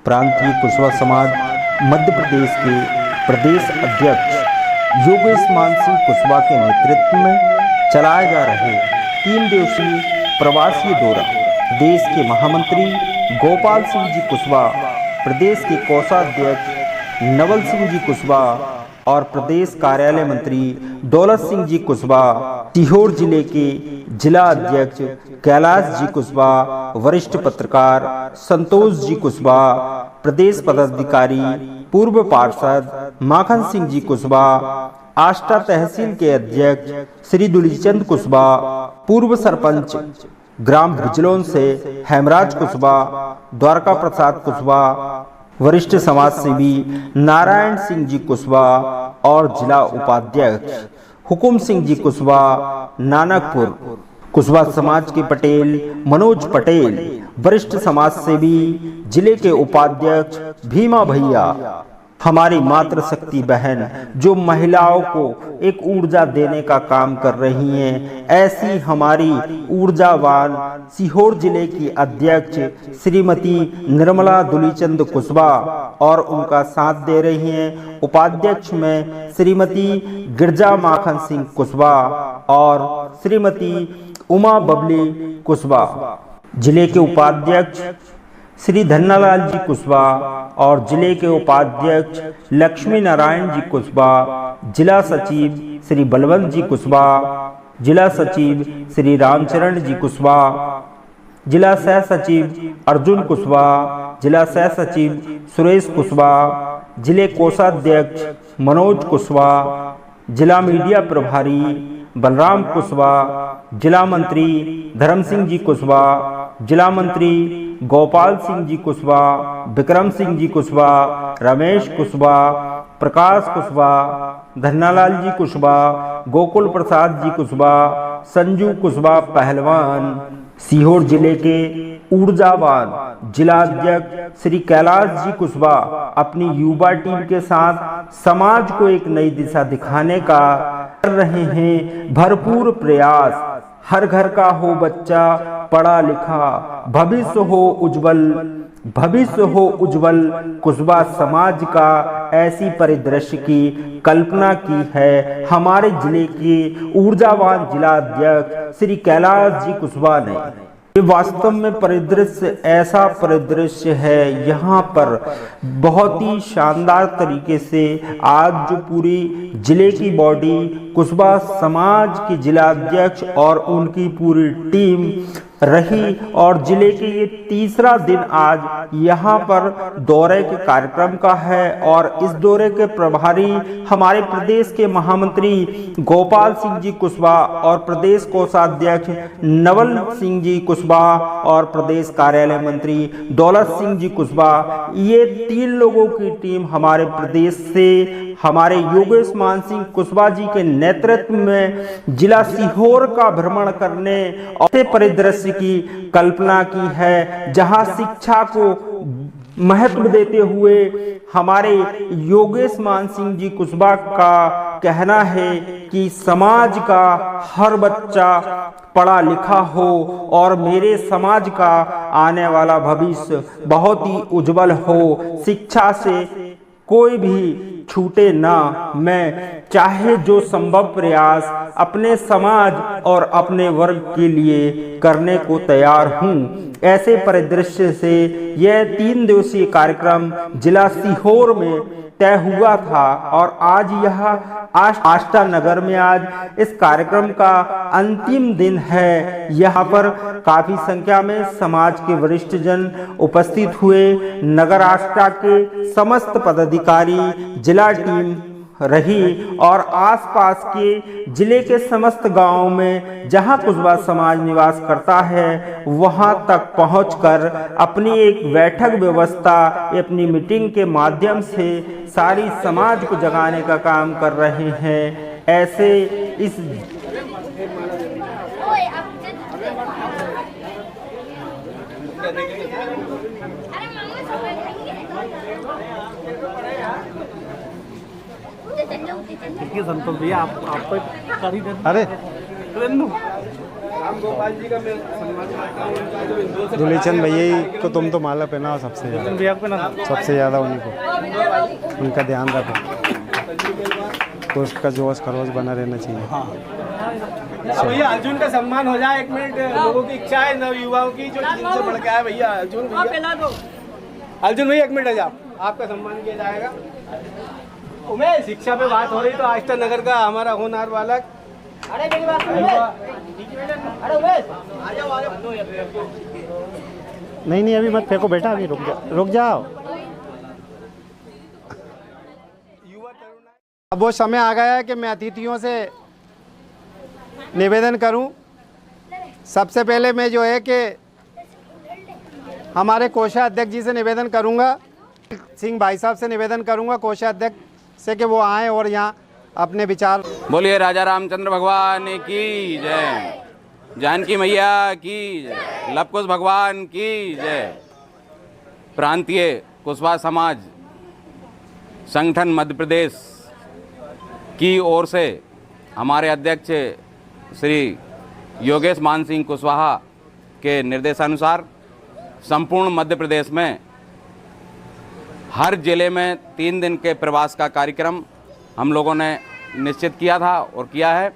प्रांतीय कुशवा समाज मध्य प्रदेश के प्रदेश अध्यक्ष योगेश मान सिंह कुशवा के नेतृत्व में चलाए जा रहे 3 दिवसीय प्रवासीय दौरा प्रदेश के महामंत्री गोपाल सिंह जी कुशवा, प्रदेश के कोषाध्यक्ष नवल सिंह जी कुशवा और प्रदेश कार्यालय मंत्री दौलत सिंह जी कुशवा, सीहोर जिले के जिला अध्यक्ष कैलाश जी कुशवा, वरिष्ठ पत्रकार संतोष जी कुशवा, प्रदेश पदाधिकारी पूर्व पार्षद माखन सिंह जी कुशवा, आष्टा तहसील के अध्यक्ष श्री दुलीचंद कुशवा, पूर्व सरपंच ग्राम भुजलोन से हेमराज कुशवा, द्वारका प्रसाद कुशवा, वरिष्ठ समाज सेवी नारायण सिंह जी कुशवा और जिला उपाध्यक्ष हुकुम सिंह जी कुशवा, नानकपुर कुशवा समाज के पटेल मनोज पटेल, वरिष्ठ समाज सेवी जिले के उपाध्यक्ष भीमा भैया, हमारी मातृशक्ति बहन जो महिलाओं को एक ऊर्जा देने का काम कर रही हैं, ऐसी हमारी ऊर्जावान सीहोर जिले की अध्यक्ष श्रीमती निर्मला दुलीचंद कुशवा और उनका साथ दे रही हैं उपाध्यक्ष में श्रीमती गिरजा माखन सिंह कुशवा और श्रीमती उमा बबली कुशवा, जिले के उपाध्यक्ष श्री धन्नालाल जी कुशवा और जिले के उपाध्यक्ष लक्ष्मी नारायण जी कुशवा, जिला सचिव श्री बलवंत जी कुशवा, जिला सचिव श्री रामचरण जी कुशवा, जिला सह सचिव अर्जुन कुशवा, जिला सह सचिव सुरेश कुशवा, जिले कोषाध्यक्ष मनोज कुशवा, जिला मीडिया प्रभारी बलराम कुशवा, जिला मंत्री धर्म सिंह जी कुशवा, जिला मंत्री गोपाल सिंह जी कुशवा, विक्रम सिंह जी कुशवा, रमेश कुशवा, प्रकाश कुशवा, धन्नालाल जी कुशवा, गोकुल प्रसाद जी कुशवा, संजू कुशवा पहलवान, सीहोर जिले के ऊर्जावान जिला अध्यक्ष श्री कैलाश जी कुशवा अपनी युवा टीम के साथ समाज को एक नई दिशा दिखाने का कर रहे हैं भरपूर प्रयास। हर घर का हो बच्चा पढ़ा लिखा, भविष्य हो उज्जवल कुशवा समाज का ऐसी परिदृश्य की कल्पना की है हमारे जिले के ऊर्जावान जिला अध्यक्ष श्री कैलाश जी कुशवा ने। ये वास्तव में परिदृश्य ऐसा परिदृश्य है, यहाँ पर बहुत ही शानदार तरीके से आज जो पूरी जिले की बॉडी कुशवा समाज के जिला अध्यक्ष और उनकी पूरी टीम रही और जिले के ये तीसरा दिन आज यहाँ पर दौरे के कार्यक्रम का है और इस दौरे के प्रभारी हमारे प्रदेश के महामंत्री गोपाल सिंह जी कुशवा और प्रदेश कोषाध्यक्ष नवल सिंह जी कुशवा और प्रदेश कार्यालय मंत्री दौलत सिंह जी कुशवा, ये 3 लोगों की टीम हमारे प्रदेश से हमारे योगेश मान सिंह कुशवा जी के नेतृत्व में जिला सीहोर का भ्रमण करने और परिदृश्य की कल्पना की है, जहां शिक्षा को महत्व देते हुए हमारे योगेश मान सिंह जी कुशवा का कहना है कि समाज का हर बच्चा पढ़ा लिखा हो और मेरे समाज का आने वाला भविष्य बहुत ही उज्जवल हो, शिक्षा से कोई भी छूटे ना। मैं चाहे जो संभव प्रयास अपने समाज और अपने वर्ग के लिए करने को तैयार हूँ। ऐसे परिदृश्य से यह 3 दिवसीय कार्यक्रम जिला सीहोर में तय हुआ था और आज यह आष्टा नगर में आज इस कार्यक्रम का अंतिम दिन है। यहाँ पर काफी संख्या में समाज के वरिष्ठ जन उपस्थित हुए। नगर आष्टा के समस्त पदाधिकारी जिला टीम रही और आसपास के जिले के समस्त गांवों में जहां कुशवा समाज निवास करता है वहां तक पहुंचकर अपनी एक बैठक व्यवस्था अपनी मीटिंग के माध्यम से सारी समाज को जगाने का काम कर रहे हैं। ऐसे इस संतोष भैया आप कर ही अरे राम गोपाल जी का मैं सम्मान करता हूं, उनका जो हिंदुओं से दुलीचंद भैया को तुम तो माला पहनाओ सबसे ज़्यादा उन्हीं को, उनका ध्यान रखो तो उसका जोश खरोश बना रहना चाहिए। भैया अर्जुन का सम्मान हो जाए। 1 मिनट, लोगों की इच्छा है, नव युवाओं की जो चीन से बढ़ के आए। भैया अर्जुन भैया 1 मिनट आ जाओ, आपका सम्मान किया जाएगा। उमेश, शिक्षा पे बात हो रही तो आष्टा नगर का हमारा होनहार बालक। अरे मेरी बात अरे उमेश आ जाओ। नहीं अभी मत फेंको बेटा, अभी रुक जाओ। अब वो समय आ गया है कि मैं अतिथियों से निवेदन करूं। सबसे पहले मैं जो है कि हमारे कोषाध्यक्ष जी से निवेदन करूंगा, सिंह भाई साहब से निवेदन करूंगा कोषाध्यक्ष से कि वो आएँ और यहाँ अपने विचार। बोलिए राजा रामचंद्र भगवान की जय, जानकी मैया की जय, लवकुश भगवान की जय। प्रांतीय कुशवाहा समाज संगठन मध्य प्रदेश की ओर से हमारे अध्यक्ष श्री योगेश मान सिंह कुशवाहा के निर्देशानुसार संपूर्ण मध्य प्रदेश में हर जिले में 3 दिन के प्रवास का कार्यक्रम हम लोगों ने निश्चित किया था और किया है।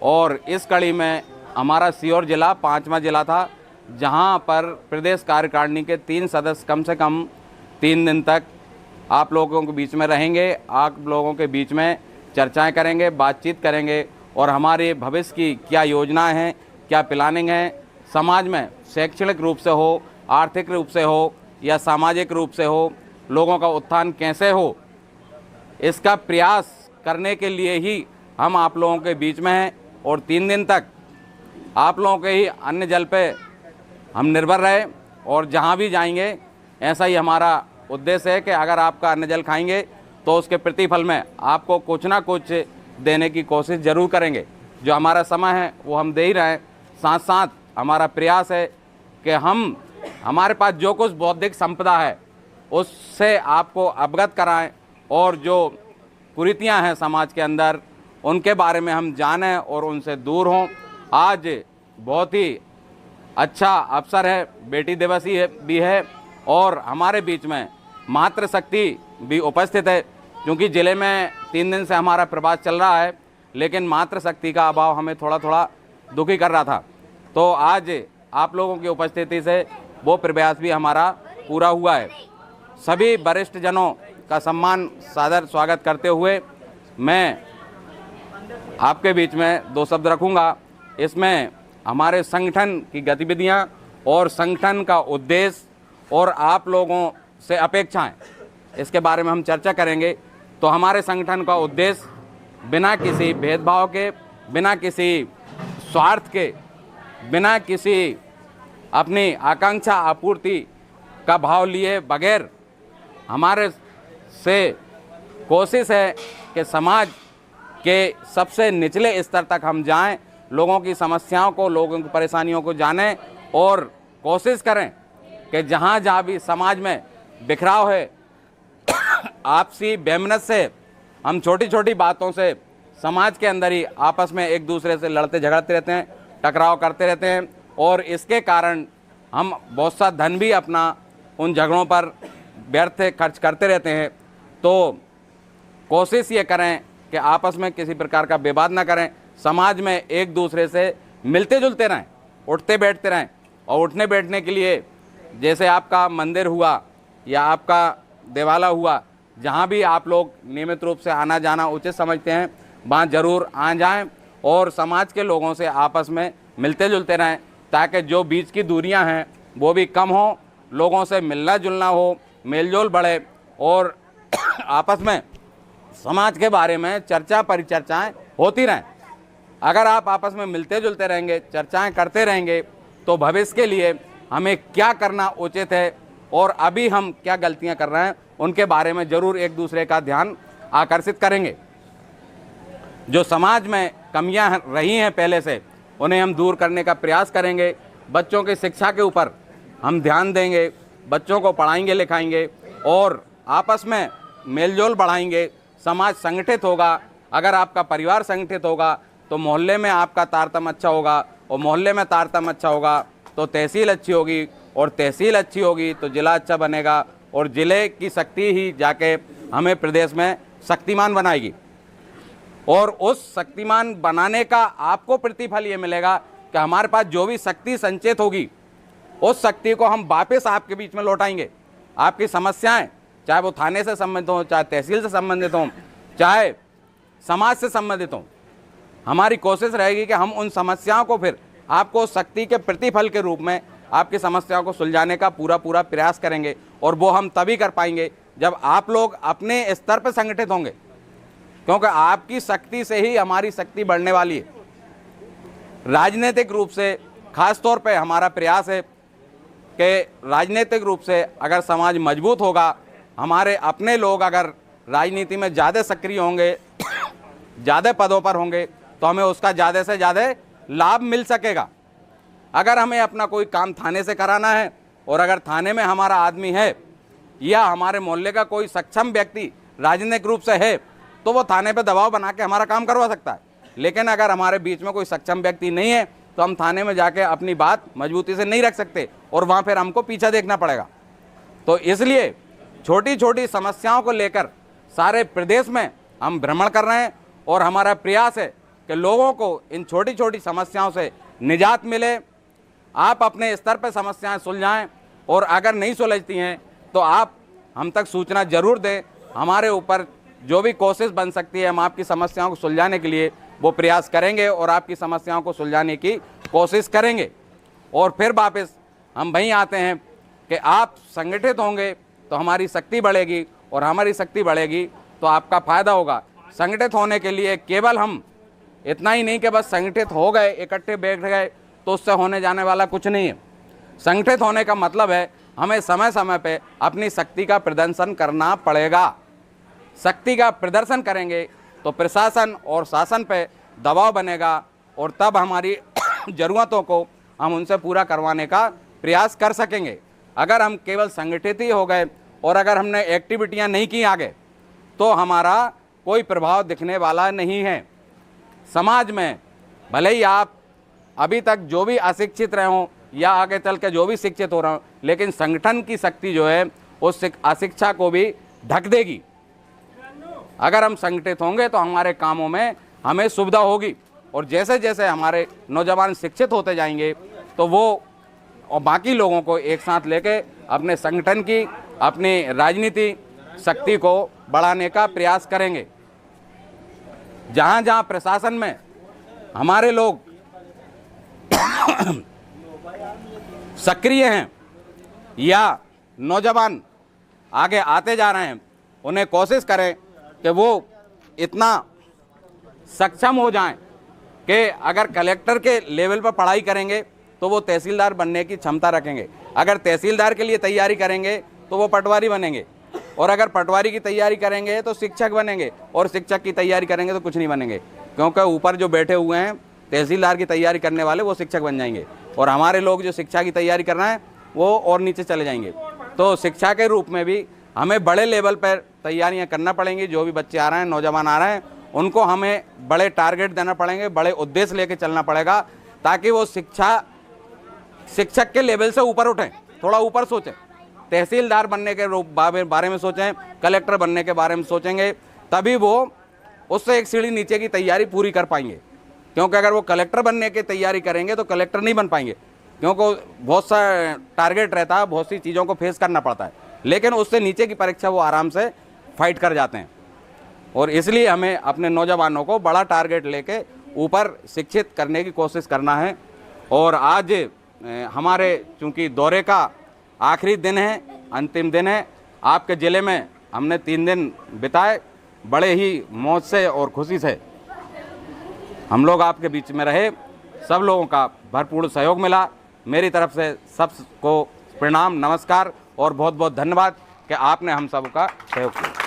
और इस कड़ी में हमारा सीहोर जिला 5वां जिला था, जहां पर प्रदेश कार्यकारिणी के 3 सदस्य कम से कम 3 दिन तक आप लोगों के बीच में रहेंगे, आप लोगों के बीच में चर्चाएं करेंगे, बातचीत करेंगे और हमारे भविष्य की क्या योजनाएं हैं, क्या प्लानिंग है, समाज में शैक्षणिक रूप से हो, आर्थिक रूप से हो या सामाजिक रूप से हो, लोगों का उत्थान कैसे हो, इसका प्रयास करने के लिए ही हम आप लोगों के बीच में हैं। और 3 दिन तक आप लोगों के ही अन्न जल पे हम निर्भर रहे और जहाँ भी जाएंगे ऐसा ही हमारा उद्देश्य है कि अगर आपका अन्न जल खाएंगे तो उसके प्रतिफल में आपको कुछ ना कुछ देने की कोशिश ज़रूर करेंगे। जो हमारा समय है वो हम दे ही रहे हैं, साथ साथ हमारा प्रयास है कि हम हमारे पास जो कुछ बौद्धिक संपदा है उससे आपको अवगत कराएं और जो कुरीतियां हैं समाज के अंदर उनके बारे में हम जानें और उनसे दूर हों। आज बहुत ही अच्छा अवसर है, बेटी दिवस ही भी है और हमारे बीच में मातृशक्ति भी उपस्थित है, क्योंकि ज़िले में 3 दिन से हमारा प्रवास चल रहा है लेकिन मातृशक्ति का अभाव हमें थोड़ा थोड़ा दुखी कर रहा था। तो आज आप लोगों की उपस्थिति से वो प्रयास भी हमारा पूरा हुआ है। सभी वरिष्ठ जनों का सम्मान सादर स्वागत करते हुए मैं आपके बीच में 2 शब्द रखूंगा। इसमें हमारे संगठन की गतिविधियां और संगठन का उद्देश्य और आप लोगों से अपेक्षाएं, इसके बारे में हम चर्चा करेंगे। तो हमारे संगठन का उद्देश्य बिना किसी भेदभाव के, बिना किसी स्वार्थ के, बिना किसी अपनी आकांक्षा आपूर्ति का भाव लिए बगैर हमारे से कोशिश है कि समाज के सबसे निचले स्तर तक हम जाएं, लोगों की समस्याओं को, लोगों की परेशानियों को जानें और कोशिश करें कि जहाँ जहाँ भी समाज में बिखराव है, आपसी बेमनत से हम छोटी छोटी बातों से समाज के अंदर ही आपस में एक दूसरे से लड़ते झगड़ते रहते हैं, टकराव करते रहते हैं और इसके कारण हम बहुत सा धन भी अपना उन झगड़ों पर व्यर्थ खर्च करते रहते हैं। तो कोशिश ये करें कि आपस में किसी प्रकार का विवाद ना करें, समाज में एक दूसरे से मिलते जुलते रहें, उठते बैठते रहें। और उठने बैठने के लिए जैसे आपका मंदिर हुआ या आपका देवाला हुआ, जहाँ भी आप लोग नियमित रूप से आना जाना उचित समझते हैं वहाँ ज़रूर आ जाएं और समाज के लोगों से आपस में मिलते जुलते रहें, ताकि जो बीच की दूरियां हैं वो भी कम हो, लोगों से मिलना जुलना हो, मेलजोल बढ़े और आपस में समाज के बारे में चर्चा परिचर्चाएं होती रहें। अगर आप आपस में मिलते जुलते रहेंगे, चर्चाएं करते रहेंगे, तो भविष्य के लिए हमें क्या करना उचित है और अभी हम क्या गलतियां कर रहे हैं उनके बारे में ज़रूर एक दूसरे का ध्यान आकर्षित करेंगे। जो समाज में कमियां रही हैं पहले से, उन्हें हम दूर करने का प्रयास करेंगे। बच्चों की शिक्षा के ऊपर हम ध्यान देंगे, बच्चों को पढ़ाएंगे लिखाएंगे और आपस में मेलजोल बढ़ाएंगे। समाज संगठित होगा, अगर आपका परिवार संगठित होगा तो मोहल्ले में आपका तारतम्य अच्छा होगा और मोहल्ले में तारतम्य अच्छा होगा तो तहसील अच्छी होगी, और तहसील अच्छी होगी तो ज़िला अच्छा बनेगा, और ज़िले की शक्ति ही जाके हमें प्रदेश में शक्तिमान बनाएगी। और उस शक्तिमान बनाने का आपको प्रतिफल ये मिलेगा कि हमारे पास जो भी शक्ति संचित होगी उस शक्ति को हम वापस आपके बीच में लौटाएंगे। आपकी समस्याएं चाहे वो थाने से संबंधित हों, चाहे तहसील से संबंधित हों, चाहे समाज से संबंधित हों, हमारी कोशिश रहेगी कि हम उन समस्याओं को फिर आपको शक्ति के प्रतिफल के रूप में आपकी समस्याओं को सुलझाने का पूरा प्रयास करेंगे। और वो हम तभी कर पाएंगे जब आप लोग अपने स्तर पर संगठित होंगे, क्योंकि आपकी शक्ति से ही हमारी शक्ति बढ़ने वाली है। राजनीतिक रूप से खास तौर पे हमारा प्रयास है कि राजनीतिक रूप से अगर समाज मजबूत होगा, हमारे अपने लोग अगर राजनीति में ज़्यादा सक्रिय होंगे, ज़्यादा पदों पर होंगे, तो हमें उसका ज़्यादा से ज़्यादा लाभ मिल सकेगा। अगर हमें अपना कोई काम थाने से कराना है और अगर थाने में हमारा आदमी है या हमारे मोहल्ले का कोई सक्षम व्यक्ति राजनीतिक रूप से है, तो वो थाने पे दबाव बना के हमारा काम करवा सकता है। लेकिन अगर हमारे बीच में कोई सक्षम व्यक्ति नहीं है तो हम थाने में जाके अपनी बात मजबूती से नहीं रख सकते और वहाँ फिर हमको पीछे देखना पड़ेगा। तो इसलिए छोटी छोटी समस्याओं को लेकर सारे प्रदेश में हम भ्रमण कर रहे हैं और हमारा प्रयास है कि लोगों को इन छोटी छोटी समस्याओं से निजात मिले। आप अपने स्तर पर समस्याएं सुलझाएं और अगर नहीं सुलझती हैं तो आप हम तक सूचना ज़रूर दें। हमारे ऊपर जो भी कोशिश बन सकती है हम आपकी समस्याओं को सुलझाने के लिए वो प्रयास करेंगे और आपकी समस्याओं को सुलझाने की कोशिश करेंगे। और फिर वापस हम वहीं आते हैं कि आप संगठित होंगे तो हमारी शक्ति बढ़ेगी और हमारी शक्ति बढ़ेगी तो आपका फ़ायदा होगा। संगठित होने के लिए केवल हम इतना ही नहीं कि बस संगठित हो गए, इकट्ठे बैठ गए तो उससे होने जाने वाला कुछ नहीं है। संगठित होने का मतलब है हमें समय समय पे अपनी शक्ति का प्रदर्शन करना पड़ेगा। शक्ति का प्रदर्शन करेंगे तो प्रशासन और शासन पे दबाव बनेगा और तब हमारी ज़रूरतों को हम उनसे पूरा करवाने का प्रयास कर सकेंगे। अगर हम केवल संगठित ही हो गए और अगर हमने एक्टिविटियां नहीं की आगे तो हमारा कोई प्रभाव दिखने वाला नहीं है। समाज में भले ही आप अभी तक जो भी अशिक्षित रहे हों या आगे चल के जो भी शिक्षित हो रहे हों, लेकिन संगठन की शक्ति जो है उस अशिक्षा को भी ढक देगी। अगर हम संगठित होंगे तो हमारे कामों में हमें सुविधा होगी और जैसे जैसे हमारे नौजवान शिक्षित होते जाएंगे तो वो और बाकी लोगों को एक साथ लेके अपने संगठन की, अपनी राजनीति शक्ति को बढ़ाने का प्रयास करेंगे। जहाँ जहाँ प्रशासन में हमारे लोग सक्रिय हैं या नौजवान आगे आते जा रहे हैं, उन्हें कोशिश करें कि वो इतना सक्षम हो जाएं कि अगर कलेक्टर के लेवल पर पढ़ाई करेंगे तो वो तहसीलदार बनने की क्षमता रखेंगे। अगर तहसीलदार के लिए तैयारी करेंगे तो वो पटवारी बनेंगे और अगर पटवारी की तैयारी करेंगे तो शिक्षक बनेंगे और शिक्षक की तैयारी करेंगे तो कुछ नहीं बनेंगे, क्योंकि ऊपर जो बैठे हुए हैं तहसीलदार की तैयारी करने वाले वो शिक्षक बन जाएंगे और हमारे लोग जो शिक्षा की तैयारी कर रहे हैं वो और नीचे चले जाएंगे। तो शिक्षा के रूप में भी हमें बड़े लेवल पर तैयारियां करना पड़ेंगी। जो भी बच्चे आ रहे हैं, नौजवान आ रहे हैं, उनको हमें बड़े टारगेट देना पड़ेंगे, बड़े उद्देश्य लेके चलना पड़ेगा ताकि वो शिक्षक के लेवल से ऊपर उठें, थोड़ा ऊपर सोचें, तहसीलदार बनने के बारे में सोचें, कलेक्टर बनने के बारे में सोचेंगे, तभी वो उससे एक सीढ़ी नीचे की तैयारी पूरी कर पाएंगे। क्योंकि अगर वो कलेक्टर बनने की तैयारी करेंगे तो कलेक्टर नहीं बन पाएंगे, क्योंकि बहुत सा टारगेट रहता है, बहुत सी चीज़ों को फेस करना पड़ता है, लेकिन उससे नीचे की परीक्षा वो आराम से फाइट कर जाते हैं। और इसलिए हमें अपने नौजवानों को बड़ा टारगेट लेके ऊपर शिक्षित करने की कोशिश करना है। और आज हमारे चूँकि दौरे का आखिरी दिन है, अंतिम दिन है, आपके ज़िले में हमने 3 दिन बिताए, बड़े ही मौज से और खुशी से हम लोग आपके बीच में रहे। सब लोगों का भरपूर सहयोग मिला। मेरी तरफ से सबको प्रणाम, नमस्कार और बहुत बहुत धन्यवाद कि आपने हम सबका सहयोग किया।